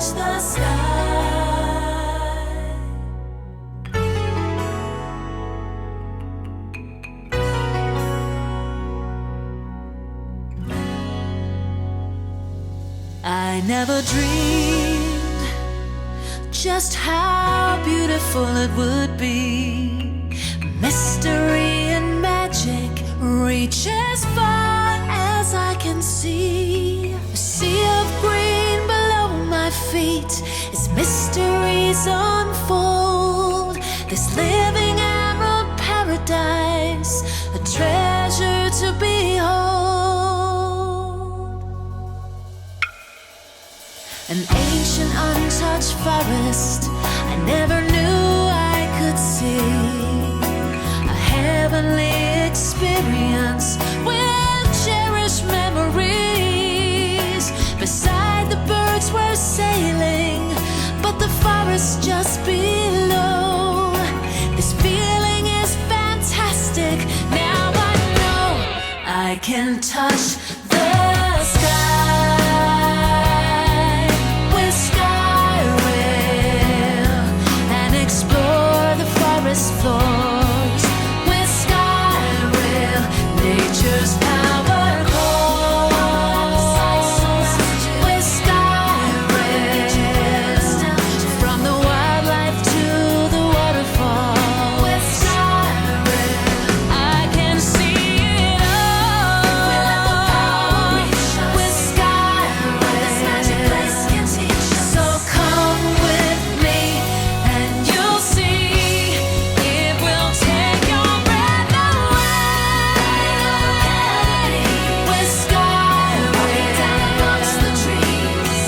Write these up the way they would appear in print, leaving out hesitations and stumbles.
touch the sky. I never dreamed just how beautiful it would be. Mystery and magic reach as far as I can see. A sea of green below my feet as mysteries unfold. This living emerald paradise, a treasure to behold. An ancient untouched forest I never knew I could see. A heavenly experience with cherished memories. Beside the birds were sailing, but the forest just below. This feeling is fantastic. Now I know I can touch the sky with Skyrail and explore the forest floors with Skyrail, nature's power calls with Skyrail, from the wildlife to the waterfall with Skyrail. I can see it all. We let the power reach us with Skyrail. This magic place can teach us. So come with me and you'll see it will take your breath away. With Skyrail, walking down amongst the trees.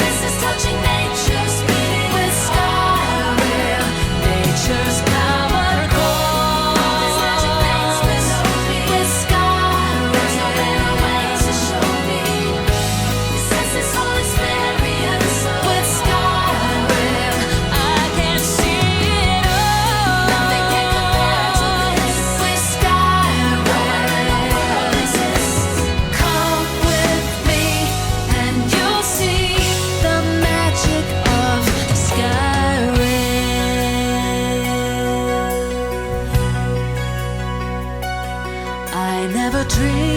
This is touching nature's beat with Skyrail, nature's power calls. This magic place below me with Skyrail. There's no better way to show me. It says this whole experience with Skyrail. I can see it all. Nothing can compare to this with Skyrail. No world exists. Come with me and you'll see the magic of Skyrail. I never dreamed